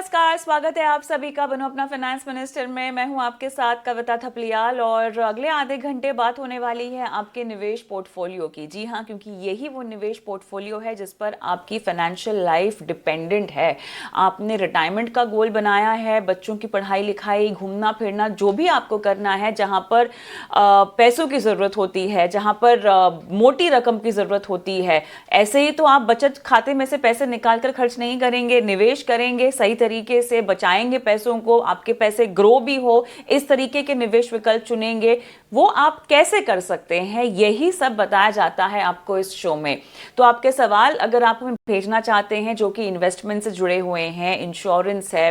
नमस्कार, स्वागत है आप सभी का बनो अपना फाइनेंस मिनिस्टर में। मैं हूं आपके साथ कविता थपलियाल और अगले आधे घंटे बात होने वाली है आपके निवेश पोर्टफोलियो की। जी हां, क्योंकि यही वो निवेश पोर्टफोलियो है जिस पर आपकी फाइनेंशियल लाइफ डिपेंडेंट है। आपने रिटायरमेंट का गोल बनाया है, बच्चों की पढ़ाई लिखाई, घूमना फिरना, जो भी आपको करना है, जहां पर पैसों की ज़रूरत होती है, जहां पर मोटी रकम की ज़रूरत होती है, ऐसे ही तो आप बचत खाते में से पैसे निकाल कर खर्च नहीं करेंगे, निवेश करेंगे, सही तरीके से बचाएंगे पैसों को, आपके पैसे ग्रो भी हो, इस तरीके के निवेश विकल्प चुनेंगे। वो आप कैसे कर सकते हैं, यही सब बताया जाता है आपको इस शो में। तो आपके सवाल अगर आप हमें भेजना चाहते हैं जो कि इन्वेस्टमेंट से जुड़े हुए हैं, इंश्योरेंस है,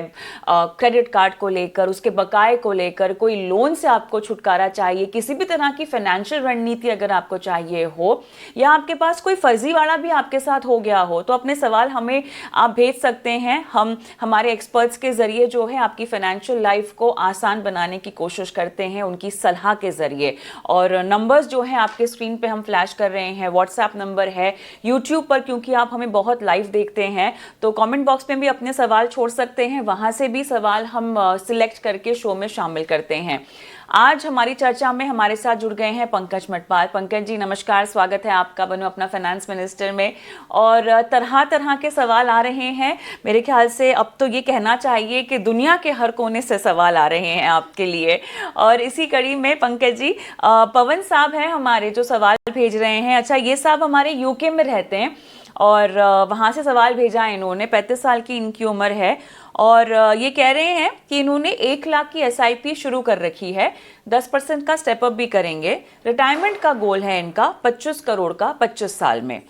क्रेडिट कार्ड को लेकर, उसके बकाए को लेकर, कोई लोन से आपको छुटकारा चाहिए, किसी भी तरह की फाइनेंशियल रणनीति अगर आपको चाहिए हो, या आपके पास कोई फर्जीवाड़ा भी आपके साथ हो गया हो, तो अपने सवाल हमें आप भेज सकते हैं। हम हमारे एक्सपर्ट्स के जरिए जो है आपकी फाइनेंशियल लाइफ को आसान बनाने की कोशिश करते हैं, उनकी सलाह के जरिए। और नंबर्स जो हैं आपके स्क्रीन पे हम फ्लैश कर रहे हैं, व्हाट्सएप नंबर है, यूट्यूब पर क्योंकि आप हमें बहुत लाइव देखते हैं तो कमेंट बॉक्स में भी अपने सवाल छोड़ सकते हैं, वहां से भी सवाल हम सिलेक्ट करके शो में शामिल करते हैं। आज हमारी चर्चा में हमारे साथ जुड़ गए हैं पंकज मटपाल। पंकज जी नमस्कार, स्वागत है आपका बनो अपना फाइनेंस मिनिस्टर में। और तरह तरह के सवाल आ रहे हैं, मेरे ख्याल से अब तो ये कहना चाहिए कि दुनिया के हर कोने से सवाल आ रहे हैं आपके लिए। और इसी कड़ी में पंकज जी, पवन साहब हैं हमारे जो सवाल भेज रहे हैं। अच्छा, ये साहब हमारे यूके में रहते हैं और वहाँ से सवाल भेजा है इन्होंने। 35 साल की इनकी उम्र है और ये कह रहे हैं कि इन्होंने 1 लाख की एसआईपी शुरू कर रखी है, 10% का स्टेप अप भी करेंगे। रिटायरमेंट का गोल है इनका 25 करोड़ का 25 साल में।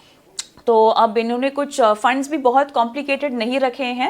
तो अब इन्होंने कुछ फंड्स भी बहुत कॉम्प्लिकेटेड नहीं रखे हैं।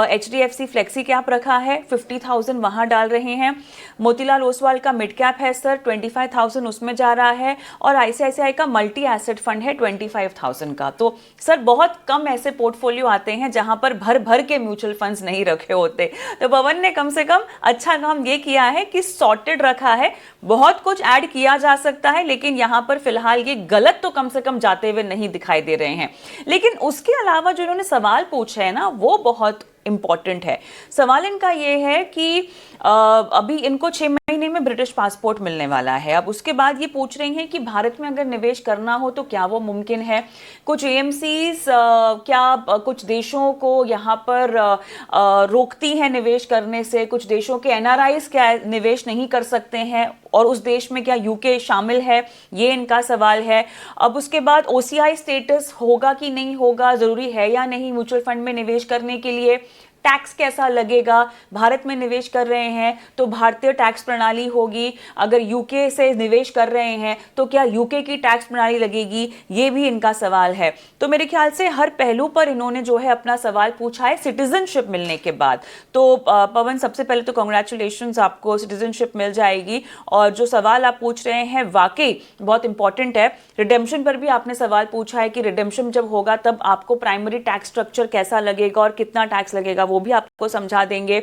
HDFC फ्लेक्सी कैप रखा है, 50,000 वहाँ डाल रहे हैं। मोतीलाल ओसवाल का मिड कैप है सर, 25,000 उसमें जा रहा है। और ICICI का मल्टी एसेट फंड है 25,000 का। तो सर बहुत कम ऐसे पोर्टफोलियो आते हैं जहाँ पर भर भर के म्यूचुअल फंड्स नहीं रखे होते। तो पवन ने कम से कम अच्छा काम ये किया है कि सॉर्टेड रखा है। बहुत कुछ ऐड किया जा सकता है लेकिन यहाँ पर फिलहाल ये गलत तो कम से कम जाते हुए नहीं दिखाई दे रहे हैं। लेकिन उसके अलावा जो इन्होंने सवाल पूछे हैं ना, वो बहुत इंपॉर्टेंट है। सवाल इनका ये है कि अभी इनको 6 महीने में ब्रिटिश पासपोर्ट मिलने वाला है। अब उसके बाद ये पूछ रही हैं कि भारत में अगर निवेश करना हो तो क्या वो मुमकिन है। कुछ एएमसीज क्या कुछ देशों को यहाँ पर रोकती हैं निवेश करने से, कुछ देशों के एनआरआईज क्या निवेश नहीं कर सकते हैं, और उस देश में क्या यूके शामिल है, ये इनका सवाल है। अब उसके बाद ओसीआई स्टेटस होगा कि नहीं होगा, जरूरी है या नहीं म्यूचुअल फंड में निवेश करने के लिए, टैक्स कैसा लगेगा, भारत में निवेश कर रहे हैं तो भारतीय टैक्स प्रणाली होगी, अगर यूके से निवेश कर रहे हैं तो क्या यूके की टैक्स प्रणाली लगेगी, ये भी इनका सवाल है। तो मेरे ख्याल से हर पहलू पर इन्होंने जो है अपना सवाल पूछा है सिटीजनशिप मिलने के बाद। तो पवन, सबसे पहले तो कांग्रेचुलेशंस, आपको सिटीजनशिप मिल जाएगी। और जो सवाल आप पूछ रहे हैं वाकई बहुत इंपॉर्टेंट है। रिडेम्पशन पर भी आपने सवाल पूछा है कि रिडेम्पशन जब होगा तब आपको प्राइमरी टैक्स स्ट्रक्चर कैसा लगेगा और कितना टैक्स लगेगा, वो भी आपको समझा देंगे।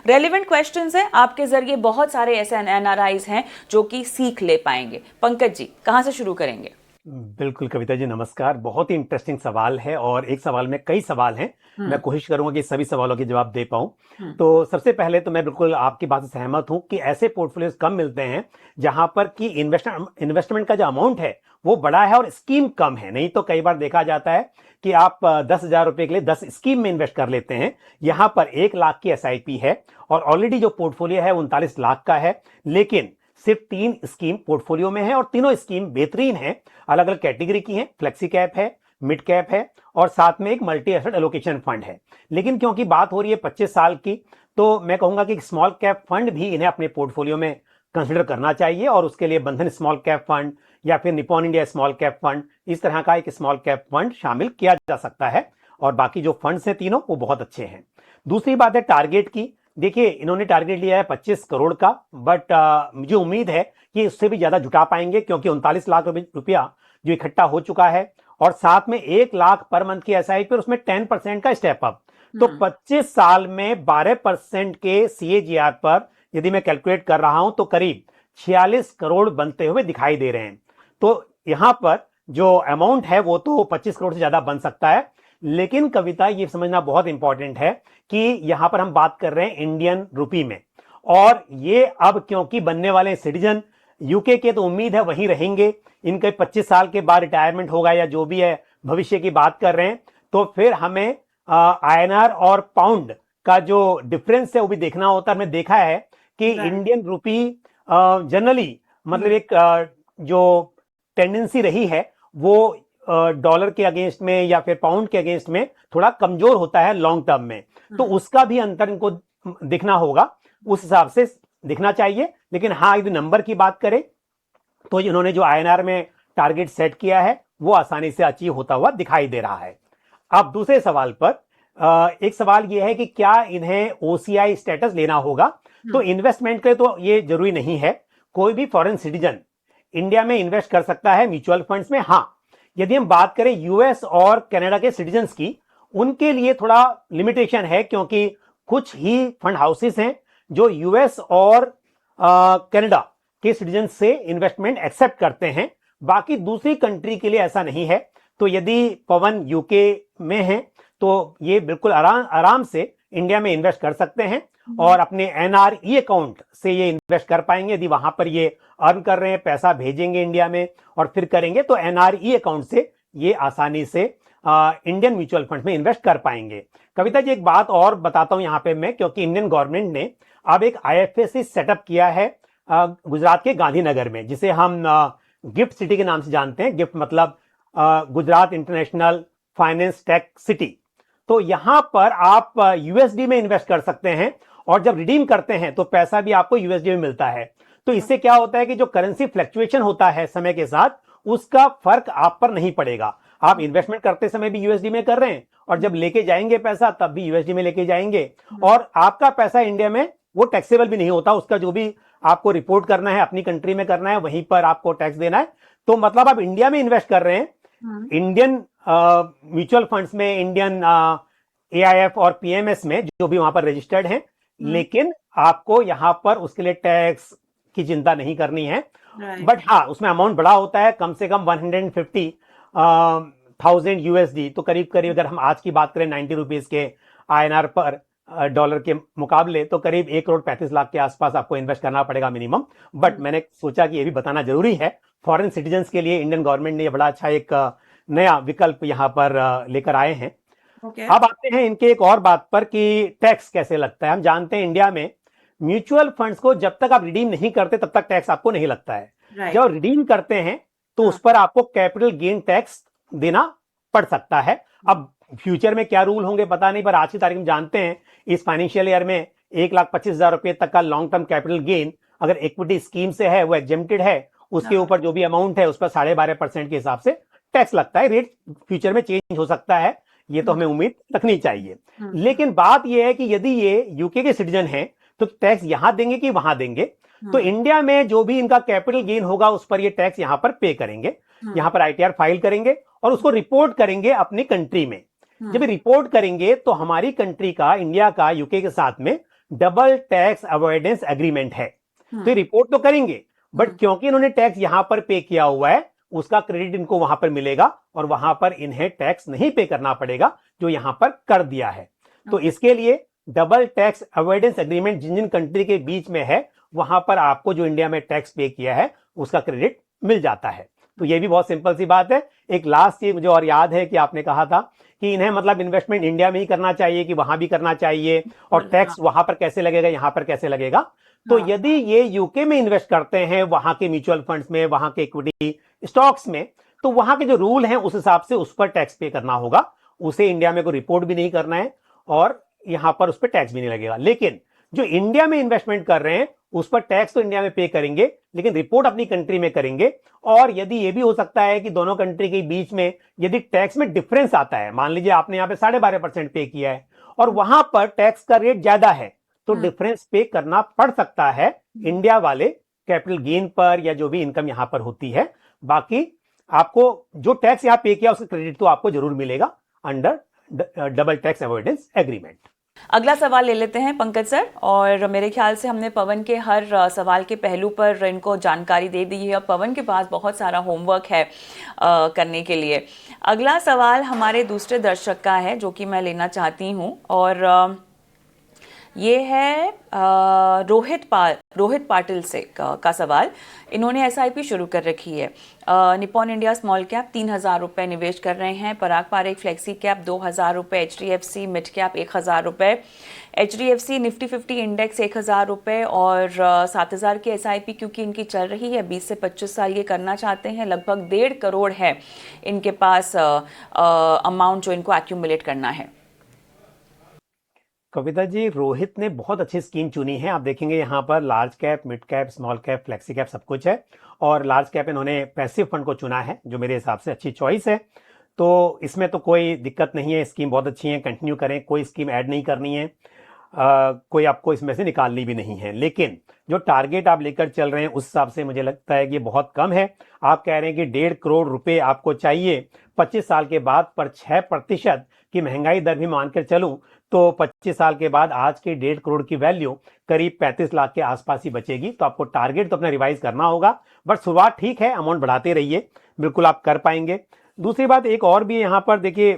रेलेवेंट क्वेश्चंस हैं आपके जरिए, बहुत सारे ऐसे एनआरआईज हैं जो कि सीख ले पाएंगे। पंकज जी, कहां से शुरू करेंगे? बिल्कुल कविता जी नमस्कार। बहुत ही इंटरेस्टिंग सवाल है और एक सवाल में कई सवाल हैं। मैं कोशिश करूंगा कि सभी सवालों के जवाब दे पाऊं। तो सबसे पहले तो मैं बिल्कुल आपकी बात से सहमत हूं कि ऐसे पोर्टफोलियोज कम मिलते हैं जहां पर कि इन्वेस्टमेंट का जो अमाउंट है वो बड़ा है और स्कीम कम है। नहीं तो कई बार देखा जाता है कि आप 10,000 रुपए के लिए 10 स्कीम में इन्वेस्ट कर लेते हैं। यहां पर 1 लाख की एसआईपी है और ऑलरेडी जो पोर्टफोलियो है 39 लाख का है, लेकिन सिर्फ 3 स्कीम पोर्टफोलियो में है और तीनों स्कीम बेहतरीन है, अलग अलग कैटेगरी की हैं। फ्लेक्सी कैप है, मिड कैप है और साथ में एक मल्टी एसेट एलोकेशन फंड है। लेकिन क्योंकि बात हो रही है 25 साल की, तो मैं कहूंगा कि स्मॉल कैप फंड भी इन्हें अपने पोर्टफोलियो में कंसिडर करना चाहिए और उसके लिए बंधन स्मॉल कैप फंड या फिर Nippon India small cap fund, इस तरह का एक स्मॉल कैप फंड शामिल किया जा सकता है। और बाकी जो फंड्स हैं तीनों, वो बहुत अच्छे हैं। दूसरी बात है टारगेट की। देखिए, इन्होंने टारगेट लिया है 25 करोड़ का, बट मुझे उम्मीद है कि उससे भी ज्यादा जुटा पाएंगे क्योंकि 39 लाख रुपया जो इकट्ठा हो चुका है और साथ में 1 लाख पर मंथ की एसआईपी और उसमें 10% का स्टेप अप। तो 25 साल में 12% के सीएजीआर पर यदि मैं कैलकुलेट कर रहा हूं तो करीब 46 करोड़ बनते हुए दिखाई दे रहे हैं। तो यहां पर जो अमाउंट है वो तो 25 करोड़ से ज्यादा बन सकता है। लेकिन कविता ये समझना बहुत इंपॉर्टेंट है कि यहां पर हम बात कर रहे हैं इंडियन रुपी में, और ये अब क्योंकि बनने वाले सिटीजन यूके के, तो उम्मीद है वहीं रहेंगे, इनके 25 साल के बाद रिटायरमेंट होगा या जो भी है, भविष्य की बात कर रहे हैं, तो फिर हमें आईएनआर और पाउंड का जो डिफरेंस है वो भी देखना होता है। हमने देखा है कि इंडियन रुपी जनरली मतलब एक जो टेंडेंसी रही है वो डॉलर के अगेंस्ट में या फिर पाउंड के अगेंस्ट में थोड़ा कमजोर होता है लॉन्ग टर्म में, तो उसका भी अंतर इनको दिखना होगा, उस हिसाब से दिखना चाहिए। लेकिन हाँ, यदि नंबर की बात करें तो इन्होंने जो आईएनआर में टारगेट सेट किया है वो आसानी से अचीव होता हुआ दिखाई दे रहा है। अब दूसरे सवाल पर एक सवाल यह है कि क्या इन्हें ओसीआई स्टेटस लेना होगा? तो इन्वेस्टमेंट के तो ये जरूरी नहीं है, कोई भी फॉरेन सिटीजन इंडिया में इन्वेस्ट कर सकता है म्यूचुअल फंड्स में। हाँ, यदि हम बात करें यूएस और कनाडा के सिटीजन्स की, उनके लिए थोड़ा लिमिटेशन है, क्योंकि कुछ ही फंड हाउसेस हैं जो यूएस और कनाडा के सिटीजन से इन्वेस्टमेंट एक्सेप्ट करते हैं, बाकी दूसरी कंट्री के लिए ऐसा नहीं है। तो यदि पवन यूके में है तो ये बिल्कुल आराम से इंडिया में इन्वेस्ट कर सकते हैं और अपने एनआरई अकाउंट से ये इन्वेस्ट कर पाएंगे। यदि वहां पर ये अर्न कर रहे हैं, पैसा भेजेंगे इंडिया में और फिर करेंगे, तो एनआरई अकाउंट से ये आसानी से इंडियन म्यूचुअल फंड में इन्वेस्ट कर पाएंगे। कविता जी, एक बात और बताता हूं यहां पे मैं, क्योंकि इंडियन गवर्नमेंट ने अब एक आईएफएससी सेटअप किया है गुजरात के गांधीनगर में, जिसे हम गिफ्ट सिटी के नाम से जानते हैं। गिफ्ट मतलब Gujarat international finance tech city. तो यहां पर आप यूएसडी में इन्वेस्ट कर सकते हैं और जब रिडीम करते हैं तो पैसा भी आपको यूएसडी में मिलता है। तो इससे क्या होता है कि जो करेंसी फ्लक्चुएशन होता है समय के साथ, उसका फर्क आप पर नहीं पड़ेगा। आप इन्वेस्टमेंट करते समय भी यूएसडी में कर रहे हैं और जब लेके जाएंगे पैसा तब भी यूएसडी में लेके जाएंगे, और आपका पैसा इंडिया में वो टैक्सेबल भी नहीं होता। उसका जो भी आपको रिपोर्ट करना है अपनी कंट्री में करना है, वहीं पर आपको टैक्स देना है। तो मतलब आप इंडिया में इन्वेस्ट कर रहे हैं, इंडियन म्यूचुअल फंड्स में, इंडियन एआईएफ और पीएमएस में जो भी वहां पर रजिस्टर्ड हैं, लेकिन आपको यहां पर उसके लिए टैक्स की चिंता नहीं करनी है। बट हाँ, उसमें अमाउंट बड़ा होता है, कम से कम 150,000 यूएसडी, तो करीब करीब अगर हम आज की बात करें 90 रुपीज के आईएनआर पर डॉलर के मुकाबले, तो करीब 1,35,00,000 के आसपास आपको इन्वेस्ट करना पड़ेगा मिनिमम। बट मैंने सोचा कि ये भी बताना जरूरी है फॉरेन सिटीजन्स के लिए। इंडियन गवर्नमेंट ने ये बड़ा अच्छा एक नया विकल्प यहाँ पर लेकर आए हैं। अब आते हैं इनके एक और बात पर कि टैक्स कैसे लगता है। हम जानते हैं इंडिया में म्यूचुअल फंड्स को जब तक आप रिडीम नहीं करते तब तक टैक्स आपको नहीं लगता है। जब रिडीम करते हैं तो उस पर आपको कैपिटल गेन टैक्स देना पड़ सकता है। अब फ्यूचर में क्या रूल होंगे पता नहीं, पर आज की तारीख में जानते हैं इस फाइनेंशियल ईयर में 1,25,000 रुपए तक का लॉन्ग टर्म कैपिटल गेन अगर इक्विटी स्कीम से है, वो एग्जेम्प्टेड है, उसके ऊपर जो भी अमाउंट है उस पर 12.5% के हिसाब से टैक्स लगता है। रेट फ्यूचर में चेंज हो सकता है, ये तो हमें उम्मीद रखनी चाहिए। लेकिन बात यह है कि यदि ये यूके के सिटीजन हैं तो टैक्स यहां देंगे कि वहां देंगे? तो इंडिया में जो भी इनका कैपिटल गेन होगा उस पर ये टैक्स यहां पर पे करेंगे, यहां पर आईटीआर फाइल करेंगे और उसको रिपोर्ट करेंगे अपनी कंट्री में। जब रिपोर्ट करेंगे तो हमारी कंट्री का, इंडिया का यूके के साथ में डबल टैक्स अवॉइडेंस एग्रीमेंट है। तो ये रिपोर्ट तो करेंगे, बट क्योंकि इन्होंने टैक्स यहां पर पे किया हुआ है, उसका क्रेडिट इनको वहां पर मिलेगा और वहां पर इन्हें टैक्स नहीं पे करना पड़ेगा जो यहां पर कर दिया है। तो इसके लिए डबल टैक्स अवॉइडेंस एग्रीमेंट जिन जिन कंट्री के बीच में है, वहां पर आपको जो इंडिया में टैक्स पे किया है उसका क्रेडिट मिल जाता है। तो ये भी बहुत सिंपल सी बात है। एक लास्ट चीज मुझे और याद है कि आपने कहा था कि इन्हें मतलब इन्वेस्टमेंट इंडिया में ही करना चाहिए कि वहां भी करना चाहिए, और टैक्स वहां पर कैसे लगेगा, यहां पर कैसे लगेगा। तो यदि ये यूके में इन्वेस्ट करते हैं, वहां के म्यूचुअल फंड्स में, वहां के इक्विटी स्टॉक्स में, तो वहां के जो रूल हैं उस हिसाब से उस पर टैक्स पे करना होगा। उसे इंडिया में कोई रिपोर्ट भी नहीं करना है और यहां पर उस पर टैक्स भी नहीं लगेगा। लेकिन जो इंडिया में इन्वेस्टमेंट कर रहे हैं उस पर टैक्स तो इंडिया में पे करेंगे, लेकिन रिपोर्ट अपनी कंट्री में करेंगे। और यदि ये भी हो सकता है कि दोनों कंट्री के बीच में यदि टैक्स में डिफरेंस आता है, मान लीजिए आपने यहाँ पे 12.5% पे किया है और वहां पर टैक्स का रेट ज्यादा है, तो डिफरेंस पे करना पड़ सकता है इंडिया वाले कैपिटल गेन पर या जो भी इनकम यहां पर होती है। बाकी आपको जो टैक्स यहां पे किया उसका क्रेडिट तो आपको जरूर मिलेगा under double tax avoidance agreement. अगला सवाल ले लेते हैं पंकज सर, और मेरे ख्याल से हमने पवन के हर सवाल के पहलू पर इनको जानकारी दे दी है और पवन के पास बहुत सारा होमवर्क है करने के लिए। अगला सवाल हमारे दूसरे दर्शक का है जो कि मैं लेना चाहती हूँ, और ये है रोहित पाटिल से का सवाल। इन्होंने एसआईपी शुरू कर रखी है। निपॉन इंडिया स्मॉल कैप 3,000 रुपये निवेश कर रहे हैं, पराग पारेख फ्लेक्सी कैप 2,000 रुपये, एचडीएफसी मिड कैप 1,000 रुपये, एचडीएफसी निफ्टी 50 इंडेक्स 1,000 रुपये और 7,000 की एसआईपी क्योंकि इनकी चल रही है 20 से 25 साल ये करना चाहते हैं। लगभग 1.5 करोड़ है इनके पास अमाउंट जो इनको एक्यूमुलेट करना है। कविता जी, रोहित ने बहुत अच्छी स्कीम चुनी है। आप देखेंगे यहाँ पर large cap, mid cap, small cap, flexi cap सब कुछ है, और लार्ज कैप इन्होंने पैसिव फंड को चुना है जो मेरे हिसाब से अच्छी चॉइस है। तो इसमें तो कोई दिक्कत नहीं है, स्कीम बहुत अच्छी है, कंटिन्यू करें, कोई स्कीम ऐड नहीं करनी है, कोई आपको इसमें से निकालनी भी नहीं है। लेकिन जो टारगेट आप लेकर चल रहे हैं उस हिसाब से मुझे लगता है कि बहुत कम है। आप कह रहे हैं कि 1.5 करोड़ रुपए आपको चाहिए 25 साल के बाद, पर 6% की महंगाई दर भी मानकर चलूं तो 25 साल के बाद आज के 1.5 करोड़ की वैल्यू करीब 35 लाख के आसपास ही बचेगी। तो आपको टारगेट तो अपना रिवाइज करना होगा, बट शुरुआत ठीक है, अमाउंट बढ़ाते रहिए, बिल्कुल आप कर पाएंगे। दूसरी बात एक और भी यहाँ पर देखिए,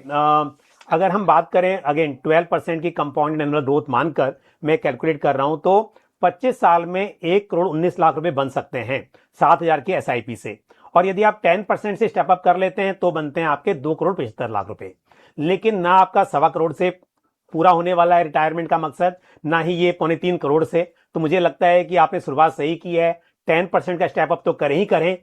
अगर हम बात करें अगेन 12% की कंपाउंड एनुअल ग्रोथ मानकर मैं कैलकुलेट कर रहा हूं तो 25 साल में 1 करोड़ 19 लाख रुपए बन सकते हैं 7,000 की एसआईपी से, और यदि आप 10% से स्टेप अप कर लेते हैं तो बनते हैं आपके 2 करोड़ 75 लाख रुपए। लेकिन ना आपका 1.25 करोड़ से पूरा होने वाला है रिटायरमेंट का मकसद, ना ही ये 2.25 करोड़ से। तो मुझे लगता है कि आपने शुरुआत सही की है, 10% का स्टेप अप तो करें ही करें,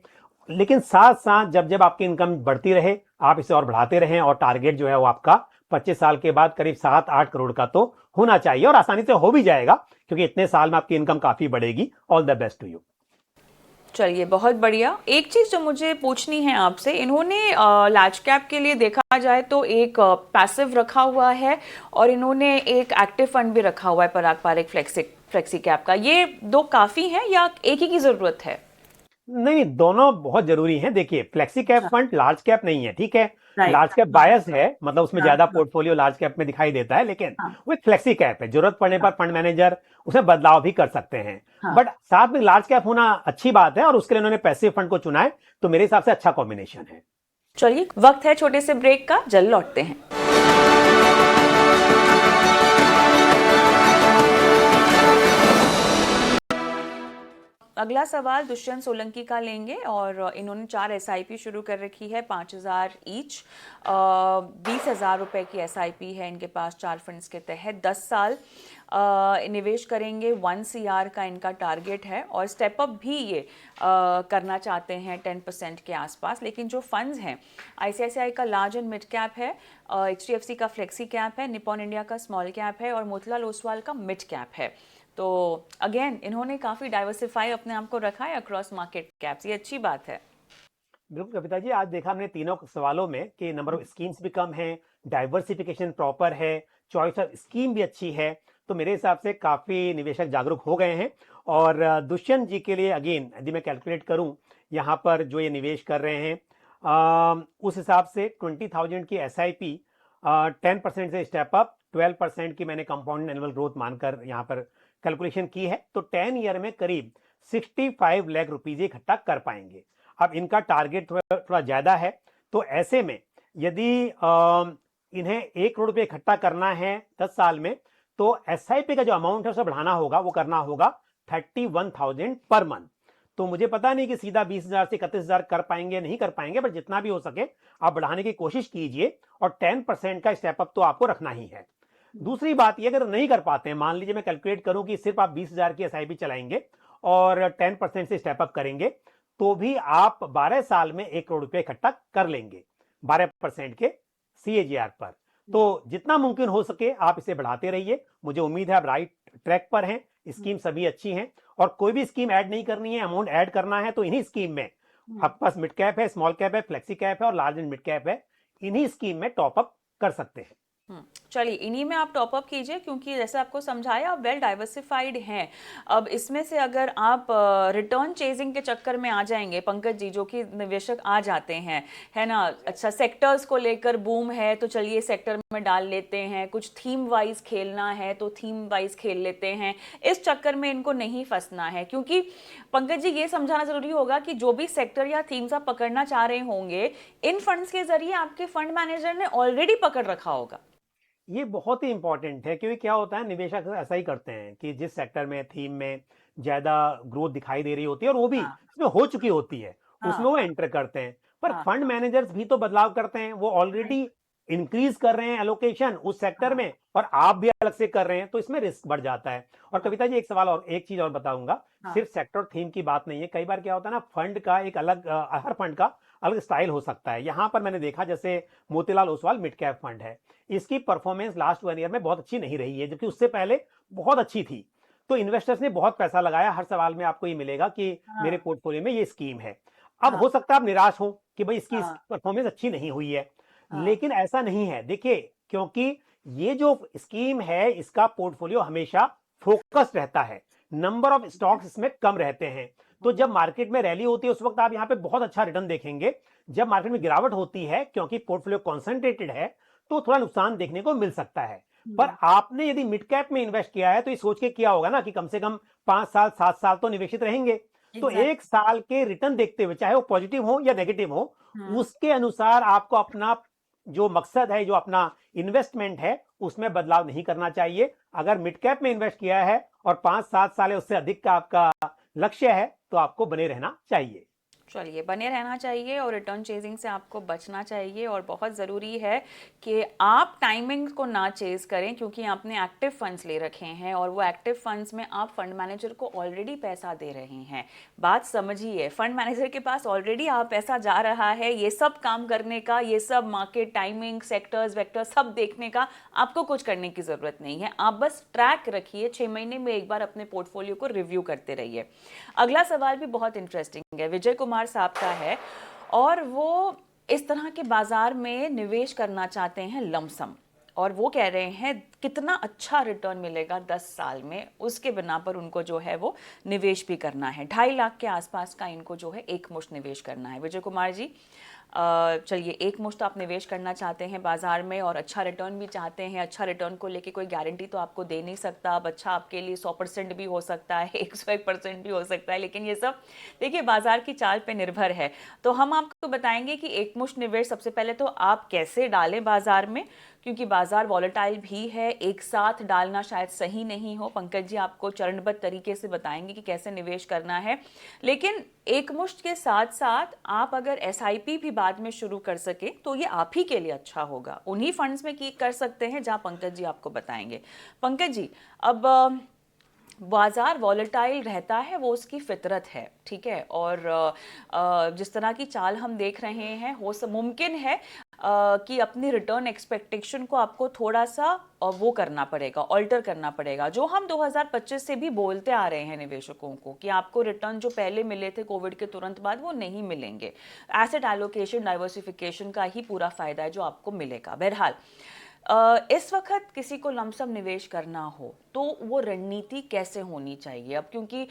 लेकिन साथ साथ जब जब आपकी इनकम बढ़ती रहे आप इसे और बढ़ाते रहें, और टारगेट जो है वो आपका 25 साल के बाद करीब 7-8 करोड़ का तो होना चाहिए, और आसानी से हो भी जाएगा क्योंकि इतने साल में आपकी इनकम काफी बढ़ेगी। All the best to you. चलिए, बहुत बढ़िया। एक चीज़ जो मुझे पूछनी है आपसे, इन्होंने लार्ज कैप के लिए देखा जाए तो एक पैसिव रखा हुआ है और इन्होंने एक एक्टिव फंड भी रखा हुआ है पराग पारेख फ्लेक्सी कैप का। ये दो काफ़ी हैं या एक ही की ज़रूरत है? नहीं, दोनों बहुत जरूरी हैं। देखिए, flexi cap fund large cap नहीं है, ठीक है, राइट। लार्ज कैप बायस है, मतलब उसमें हाँ, ज्यादा हाँ, पोर्टफोलियो लार्ज कैप में दिखाई देता है, लेकिन हाँ, वो एक फ्लेक्सी कैप है, जरूरत पड़ने पर फंड मैनेजर उसमें बदलाव भी कर सकते हैं। हाँ। बट साथ में लार्ज कैप होना अच्छी बात है, और उसके लिए उन्होंने पैसिव फंड को चुना है, तो मेरे हिसाब से अच्छा कॉम्बिनेशन है। चलिए, वक्त है छोटे से ब्रेक का, जल्द लौटते हैं। अगला सवाल दुष्यंत सोलंकी का लेंगे, और इन्होंने 4 एसआईपी शुरू कर रखी है, 5,000 ईच। 20,000 रुपए की एसआईपी है इनके पास 4 फंड्स के तहत। 10 साल निवेश करेंगे, 1 CR का इनका टारगेट है, और स्टेप अप भी ये करना चाहते हैं 10% के आसपास। लेकिन जो फंड्स हैं, आईसीआईसीआई का लार्ज एंड मिड कैप है, एचडीएफसी का फ्लेक्सी कैप है, निपॉन इंडिया का स्मॉल कैप है, और मोतीलाल ओसवाल का मिड कैप है। तो अगेन इन्होंने काफ़ी डाइवर्सिफाई अपने आप को रखा है अक्रॉस मार्केट कैप्स, ये अच्छी बात है। बिल्कुल कविता जी, आज देखा हमने तीनों सवालों में कि नंबर ऑफ स्कीम्स भी कम है, डाइवर्सिफिकेशन प्रॉपर है, चॉइस ऑफ स्कीम भी अच्छी है, तो मेरे हिसाब से काफी निवेशक जागरूक हो गए हैं। और दुष्यंत जी के लिए अगेन यदि मैं कैलकुलेट करूं यहाँ पर जो ये निवेश कर रहे हैं, उस हिसाब से 20,000 की SIP, 10% से स्टेप अप, 12% की मैंने कंपाउंड एनुअल ग्रोथ मानकर यहाँ पर कैलकुलेशन की है, तो 10 ईयर में करीब 65 लाख रुपीज इकट्ठा कर पाएंगे। अब इनका टारगेट थोड़ा ज्यादा है, तो ऐसे में यदि इन्हें 1 करोड़ रुपए इकट्ठा करना है 10 साल में, तो SIP का जो अमाउंट है उसे बढ़ाना होगा, वो करना होगा 31,000 पर मंथ। तो मुझे पता नहीं कि सीधा 20,000 से 31,000 कर पाएंगे नहीं कर पाएंगे, पर जितना भी हो सके आप बढ़ाने की कोशिश कीजिए, और 10% का स्टेप अप तो आपको रखना ही है। दूसरी बात ये, अगर नहीं कर पाते हैं, मान लीजिए मैं कैलकुलेट करूं कि सिर्फ आप 20,000 की SIP चलाएंगे और 10% से स्टेप अप करेंगे, तो भी आप 12 साल में 1 करोड़ रुपए इकट्ठा कर लेंगे 12% के CAGR पर। तो जितना मुमकिन हो सके आप इसे बढ़ाते रहिए, मुझे उम्मीद है आप राइट ट्रैक पर हैं। स्कीम सभी अच्छी हैं, और कोई भी स्कीम ऐड नहीं करनी है, अमाउंट ऐड करना है तो इन्हीं स्कीम में आपके पास मिड कैप है, स्मॉल कैप है, फ्लेक्सी कैप है और लार्ज एंड मिड कैप है, इन्हीं स्कीम में टॉप अप कर सकते हैं। चलिए इन्हीं में आप टॉप अप कीजिए, क्योंकि जैसे आपको समझाया आप वेल डाइवर्सिफाइड हैं। अब इसमें से अगर आप रिटर्न चेजिंग के चक्कर में आ जाएंगे पंकज जी, जो कि निवेशक आ जाते हैं, है ना, अच्छा सेक्टर्स को लेकर बूम है तो चलिए सेक्टर में डाल लेते हैं, कुछ थीम वाइज खेलना है तो थीम वाइज खेल लेते हैं, इस चक्कर में इनको नहीं फंसना है। क्योंकि पंकज जी ये समझाना जरूरी होगा कि जो भी सेक्टर या थीम्स आप पकड़ना चाह रहे होंगे, इन फंड्स के जरिए आपके फंड मैनेजर ने ऑलरेडी पकड़ रखा होगा। ये बहुत ही इंपॉर्टेंट है, क्योंकि क्या होता है निवेशक ऐसा ही करते हैं कि जिस सेक्टर में थीम में ज्यादा ग्रोथ दिखाई दे रही होती है और वो भी हाँ इसमें हो चुकी होती है, उसमें हाँ वो एंटर करते हैं। पर हाँ फंड मैनेजर्स भी तो बदलाव करते हैं, वो ऑलरेडी इंक्रीज कर रहे हैं एलोकेशन उस सेक्टर हाँ में, और आप भी अलग से कर रहे हैं, तो इसमें रिस्क बढ़ जाता है। और हाँ कविता जी एक सवाल और एक चीज और बताऊंगा, हाँ सिर्फ सेक्टर थीम की बात नहीं है, कई बार क्या होता है ना, फंड का एक अलग हर फंड का अलग स्टाइल हो सकता है। यहां पर मैंने देखा जैसे Motilal Oswal mid cap fund है, इसकी परफॉर्मेंस लास्ट 1 ईयर में बहुत अच्छी नहीं रही है, जबकि उससे पहले बहुत अच्छी थी। तो इन्वेस्टर्स ने बहुत पैसा लगाया, हर सवाल में आपको ये मिलेगा कि मेरे हाँ पोर्टफोलियो में ये स्कीम है। अब हाँ हो सकता है आप निराश हो कि भाई इसकी हाँ परफॉर्मेंस अच्छी नहीं हुई है, हाँ लेकिन ऐसा नहीं है। देखिए, क्योंकि ये जो स्कीम है इसका पोर्टफोलियो हमेशा फोकस्ड रहता है, नंबर ऑफ स्टॉक्स इसमें कम रहते हैं। तो जब मार्केट में रैली होती है उस वक्त आप यहाँ पे बहुत अच्छा रिटर्न देखेंगे। जब मार्केट में गिरावट होती है, क्योंकि पोर्टफोलियो कॉन्सेंट्रेटेड है, तो थोड़ा नुकसान देखने को मिल सकता है। पर आपने यदि मिड कैप में इन्वेस्ट किया है तो ये सोच के किया होगा ना कि कम से कम 5 साल 7 साल तो निवेशित रहेंगे। तो एग्जैक्ट। 1 साल के रिटर्न देखते हुए, चाहे वो पॉजिटिव हो या नेगेटिव हो, हम्म उसके अनुसार आपको अपना जो मकसद है, जो अपना इन्वेस्टमेंट है, उसमें बदलाव नहीं करना चाहिए। अगर मिड कैप में इन्वेस्ट किया है और 5-7 साल या उससे अधिक का आपका लक्ष्य है, तो आपको बने रहना चाहिए। चलिए बने रहना चाहिए और रिटर्न चेजिंग से आपको बचना चाहिए। और बहुत ज़रूरी है कि आप टाइमिंग को ना चेज करें, क्योंकि आपने एक्टिव फंड्स ले रखे हैं और वो एक्टिव फंड्स में आप फंड मैनेजर को ऑलरेडी पैसा दे रहे हैं। बात समझिए, फंड मैनेजर के पास ऑलरेडी आप पैसा जा रहा है, ये सब काम करने का, ये सब मार्केट टाइमिंग सेक्टर्स वेक्टर्स सब देखने का आपको कुछ करने की ज़रूरत नहीं है। आप बस ट्रैक रखिए, 6 महीने में एक बार अपने पोर्टफोलियो को रिव्यू करते रहिए। अगला सवाल भी बहुत इंटरेस्टिंग है, विजय कुमार साहब का है, और वो इस तरह के बाजार में निवेश करना चाहते हैं लमसम, और वो कह रहे हैं कितना अच्छा रिटर्न मिलेगा 10 साल में, उसके बिना पर उनको जो है वो निवेश भी करना है। 2.5 लाख के आसपास का इनको जो है एक मुश्त निवेश करना है। विजय कुमार जी, चलिए एक मुश्त आप निवेश करना चाहते हैं बाजार में और अच्छा रिटर्न भी चाहते हैं। अच्छा रिटर्न को लेके कोई गारंटी तो आपको दे नहीं सकता, अब अच्छा आपके लिए 100% भी हो सकता है, 101% भी हो सकता है, लेकिन ये सब देखिए बाजार की चाल पे निर्भर है। तो हम आपको बताएंगे कि एक मुश्त निवेश सबसे पहले तो आप कैसे डालें बाजार में, क्योंकि बाजार वॉलेटाइल भी है, एक साथ डालना शायद सही नहीं हो। पंकज जी आपको चरणबद्ध तरीके से बताएंगे कि कैसे निवेश करना है, लेकिन एक मुश्त के साथ साथ आप अगर एसआईपी भी बाद में शुरू कर सके तो ये आप ही के लिए अच्छा होगा। उन्हीं फंड्स में की कर सकते हैं जहां पंकज जी आपको बताएंगे। पंकज जी, अब बाजार वॉलेटाइल रहता है, वो उसकी फितरत है, ठीक है, और जिस तरह की चाल हम देख रहे हैं, हो सब मुमकिन है कि अपनी रिटर्न एक्सपेक्टेशन को आपको थोड़ा सा वो करना पड़ेगा, ऑल्टर करना पड़ेगा, जो हम 2025 से भी बोलते आ रहे हैं निवेशकों को कि आपको रिटर्न जो पहले मिले थे कोविड के तुरंत बाद वो नहीं मिलेंगे। एसेट एलोकेशन डाइवर्सिफिकेशन का ही पूरा फायदा है जो आपको मिलेगा। बहरहाल इस वक्त किसी को लमसम निवेश करना हो तो वो रणनीति कैसे होनी चाहिए? अब क्योंकि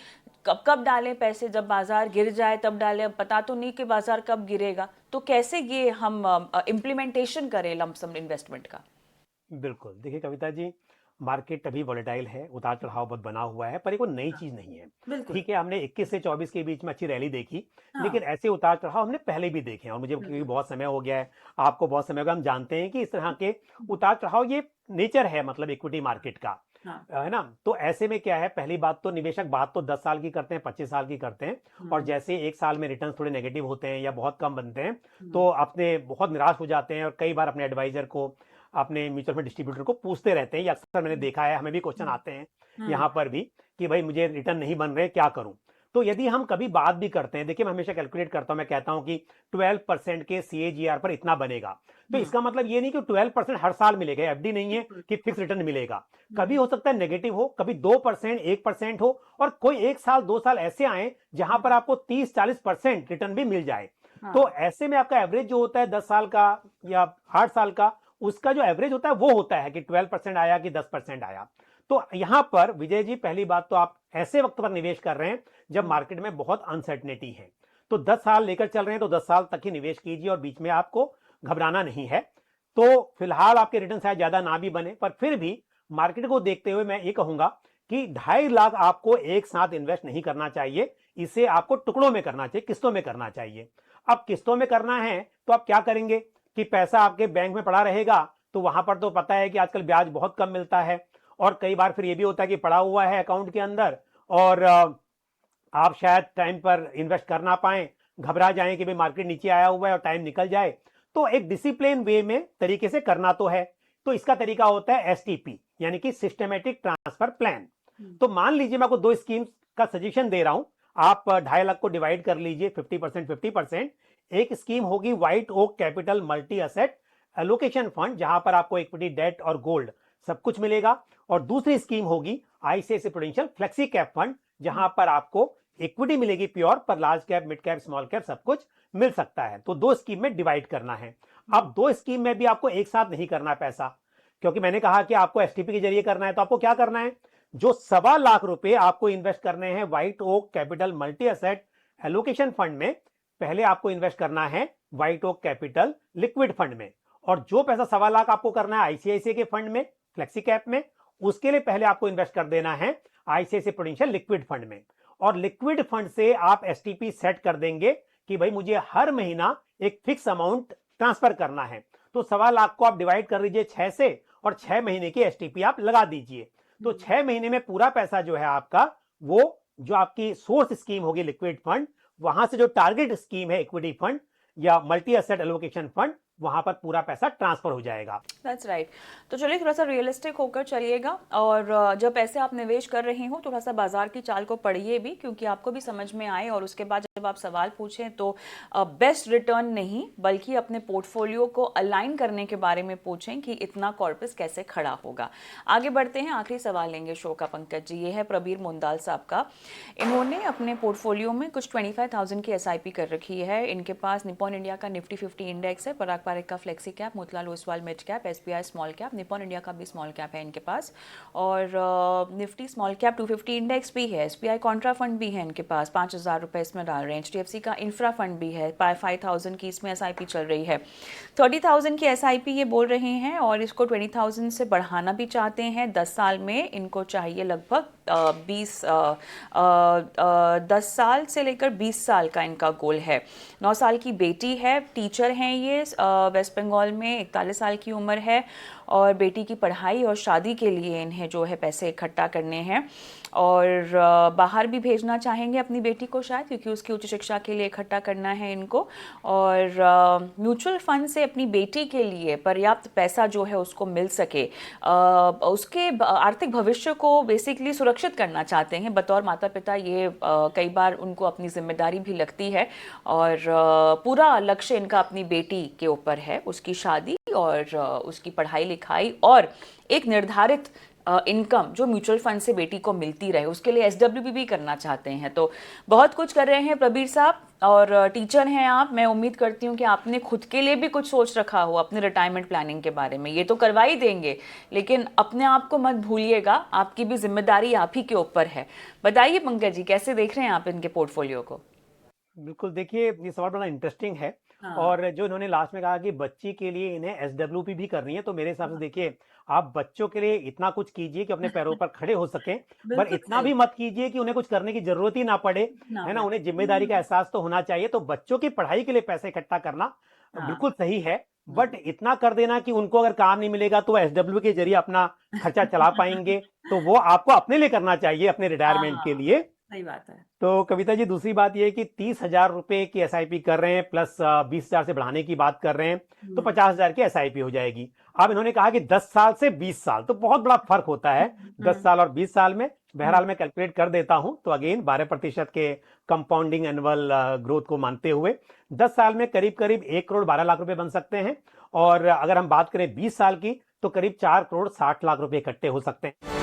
कब कब डालें पैसे, जब बाजार गिर जाए तब डालें, अब पता तो नहीं कि बाजार कब गिरेगा, तो कैसे ये हम इम्प्लीमेंटेशन करें लमसम इन्वेस्टमेंट का? बिल्कुल, देखिए कविता जी, मार्केट अभी वॉलेटाइल है, उतार चढ़ाव बहुत बना हुआ है, पर ये कोई नई हाँ, चीज नहीं है। बिल्कुल। ठीक है, हमने 21 से 24 के बीच में अच्छी रैली देखी, हाँ। लेकिन ऐसे उतार चढ़ाव हमने पहले भी देखे हैं, और मुझे क्योंकि बहुत समय हो गया है, आपको बहुत समय हो गया, हम जानते हैं कि इस तरह के उतार चढ़ाव ये नेचर है, मतलब इक्विटी मार्केट का, हाँ। है ना। तो ऐसे में क्या है, पहली बात तो निवेशक बात तो 10 साल की करते हैं, 25 साल की करते हैं, और जैसे 1 साल में रिटर्न थोड़े नेगेटिव होते हैं या बहुत कम बनते हैं, तो अपने बहुत निराश हो जाते हैं, और कई बार अपने एडवाइजर को, अपने म्यूचुअल फंड डिस्ट्रीब्यूटर को पूछते रहते हैं। ये अक्सर मैंने देखा है, हमें भी क्वेश्चन आते हैं यहाँ पर भी कि भाई मुझे रिटर्न नहीं बन रहे, क्या करूं। तो यदि हम कभी बात भी करते हैं, देखिए मैं हमेशा कैलकुलेट करता हूं, मैं कहता हूं कि 12% के CAGR पर इतना बनेगा, तो इसका मतलब ये नहीं कि 12% हर साल मिलेगा, एफडी नहीं है कि फिक्स रिटर्न मिलेगा। कभी हो सकता है नेगेटिव हो, कभी 2% 1% हो, और कोई 1 साल 2 साल ऐसे आए जहां पर आपको 30-40% रिटर्न भी मिल जाए। तो ऐसे में आपका एवरेज जो होता है 10 साल का या 8 साल का, उसका जो एवरेज होता है वो होता है कि 12% आया कि 10% आया। तो यहां पर विजय जी, पहली बात तो आप ऐसे वक्त पर निवेश कर रहे हैं जब मार्केट में बहुत अनसर्टनिटी है। तो 10 साल लेकर चल रहे हैं तो 10 साल तक ही निवेश कीजिए और बीच में आपको घबराना नहीं है। तो फिलहाल आपके रिटर्न शायद ज्यादा ना भी बने, पर फिर भी मार्केट को देखते हुए मैं ये कहूंगा कि 2.5 लाख आपको एक साथ इन्वेस्ट नहीं करना चाहिए, इसे आपको टुकड़ों में करना चाहिए, किस्तों में करना चाहिए। अब किस्तों में करना है तो आप क्या करेंगे कि पैसा आपके बैंक में पड़ा रहेगा, तो वहां पर तो पता है कि आजकल ब्याज बहुत कम मिलता है, और कई बार फिर ये भी होता है कि पड़ा हुआ है अकाउंट के अंदर और आप शायद टाइम पर इन्वेस्ट कर ना पाए, घबरा जाएं कि भाई मार्केट नीचे आया हुआ है और टाइम निकल जाए। तो एक डिसिप्लिन वे में तरीके से करना तो है। तो इसका तरीका होता है एसटीपी, यानी कि सिस्टमेटिक ट्रांसफर प्लान। तो मान लीजिए मैं आपको 2 स्कीम्स का सजेशन दे रहा हूं, आप 2.5 लाख को डिवाइड कर लीजिए 50% 50%। एक स्कीम होगी White Oak Capital multi asset allocation fund, जहां पर आपको इक्विटी, डेट और गोल्ड सब कुछ मिलेगा। और दूसरी स्कीम होगी ICICI prudential flexi cap fund, जहां पर आपको इक्विटी मिलेगी प्योर, पर large cap, mid cap, small cap सब कुछ मिल सकता है। तो 2 स्कीम में डिवाइड करना है। अब 2 स्कीम में भी आपको एक साथ नहीं करना पैसा, क्योंकि मैंने कहा कि आपको एसटीपी के जरिए करना है। तो आपको क्या करना है, जो 1.25 लाख रुपए आपको इन्वेस्ट करने हैं White Oak Capital multi asset allocation fund में, पहले आपको इन्वेस्ट करना है White Oak Capital liquid fund में। और जो पैसा 1.25 लाख आपको करना है आईसीआईसीआई के फंड में, फ्लेक्सी कैप में, उसके लिए पहले आपको इन्वेस्ट कर देना है आईसीआईसीआई प्रूडेंशियल लिक्विड फंड में। और लिक्विड फंड से आप एसटीपी सेट कर देंगे कि भाई मुझे हर महीना एक फिक्स अमाउंट ट्रांसफर करना है। तो 1.25 लाख को आप डिवाइड कर लीजिए 6 से, और 6 महीने की एसटीपी आप लगा दीजिए। तो 6 महीने में पूरा पैसा जो है आपका, वो जो आपकी सोर्स स्कीम होगी लिक्विड फंड, वहां से जो टारगेट स्कीम है इक्विटी फंड या मल्टी एसेट एलोकेशन फंड, वहां पर पूरा पैसा ट्रांसफर हो जाएगा। That's right. तो चलिए थोड़ा सा रियलिस्टिक होकर चलिएगा, और जब पैसे आप निवेश कर रहे हो थोड़ा सा बाजार की चाल को पढ़िए भी, क्योंकि आपको भी समझ में आए, और उसके बाद जब आप सवाल पूछें तो बेस्ट रिटर्न नहीं बल्कि अपने पोर्टफोलियो को अलाइन करने के बारे में पूछें कि इतना कॉर्पस कैसे खड़ा होगा। आगे बढ़ते हैं, आखिरी सवाल लेंगे शो का पंकज जी। ये है प्रबीर मुंदाल साहब का। इन्होंने अपने पोर्टफोलियो में कुछ 25,000 की एसआईपी कर रखी है। इनके पास निपॉन इंडिया का निफ्टी 50 इंडेक्स है, पराग पारेख का flexi cap, Motilal Oswal mid cap, SBI small cap, Nippon India का भी स्मॉल कैप है इनके पास, और निफ्टी स्मॉल कैप 250 इंडेक्स भी है। एसबीआई कॉन्ट्रा फंड भी है इनके पास, 5,000 रुपए इसमें डाल रहे हैं। एचडीएफसी का इंफ्रा फंड भी है, 5,000 की इसमें एसआईपी चल रही है। 30,000 की एसआईपी ये बोल रहे हैं, और इसको 20,000 से बढ़ाना भी चाहते हैं। 10 साल में इनको चाहिए लगभग 10 साल से लेकर 20 साल का इनका गोल है। 9 साल की बेटी है, टीचर हैं ये, वेस्ट बंगाल में, 41 साल की उम्र है, और बेटी की पढ़ाई और शादी के लिए इन्हें जो है पैसे इकट्ठा करने हैं, और बाहर भी भेजना चाहेंगे अपनी बेटी को शायद, क्योंकि उसकी उच्च शिक्षा के लिए इकट्ठा करना है इनको। और म्यूचुअल फंड से अपनी बेटी के लिए पर्याप्त पैसा जो है उसको मिल सके, उसके आर्थिक भविष्य को बेसिकली सुरक्षित करना चाहते हैं बतौर माता पिता। ये कई बार उनको अपनी जिम्मेदारी भी लगती है, और पूरा लक्ष्य इनका अपनी बेटी के ऊपर है, उसकी शादी और उसकी पढ़ाई लिखाई, और एक निर्धारित इनकम जो म्यूचुअल फंड से बेटी को मिलती रहे, उसके लिए एसडब्ल्यूपी भी करना चाहते हैं। तो बहुत कुछ कर रहे हैं प्रबीर साहब, और टीचर हैं आप। मैं उम्मीद करती हूँ कि आपने खुद के लिए भी कुछ सोच रखा हो अपने रिटायरमेंट प्लानिंग के बारे में। ये तो करवा ही देंगे, लेकिन अपने आप को मत भूलिएगा, आपकी भी जिम्मेदारी आप ही के ऊपर है। बताइए पंकज जी, कैसे देख रहे हैं आप इनके पोर्टफोलियो को? बिल्कुल, देखिए ये सवाल बड़ा इंटरेस्टिंग है। हाँ। और जो इन्होंने लास्ट में कहा कि बच्ची के लिए इन्हें एसडब्ल्यूपी भी करनी है, तो मेरे हिसाब से देखिए आप बच्चों के लिए इतना कुछ कीजिए कि अपने पैरों पर खड़े हो सकें, पर बिल्कुल इतना सही। भी मत कीजिए कि उन्हें कुछ करने की जरूरत ही ना पड़े, ना है ना। पड़े। उन्हें जिम्मेदारी का एहसास तो होना चाहिए। तो बच्चों की पढ़ाई के लिए पैसे इकट्ठा करना हाँ। बिल्कुल सही है, बट इतना कर देना कि उनको अगर काम नहीं मिलेगा तो एसडब्ल्यू के जरिए अपना खर्चा चला पाएंगे, तो वो आपको अपने लिए करना चाहिए, अपने रिटायरमेंट के हाँ, लिए। सही बात है। तो कविता जी, दूसरी बात यह है कि 30,000 रुपए की एसआईपी कर रहे हैं, प्लस 20,000 से बढ़ाने की बात कर रहे हैं, तो 50,000 की एसआईपी हो जाएगी। अब इन्होंने कहा कि 10 साल से 20 साल, तो बहुत बड़ा फर्क होता है 10 साल और 20 साल में। बहरहाल मैं कैलकुलेट कर देता हूं, तो अगेन 12% के कंपाउंडिंग एनुअल ग्रोथ को मानते हुए 10 साल में करीब करीब 1 करोड़ 12 लाख रुपए बन सकते हैं। और अगर हम बात करें 20 साल की, तो करीब 4 करोड़ 60 लाख रुपए इकट्ठे हो सकते हैं।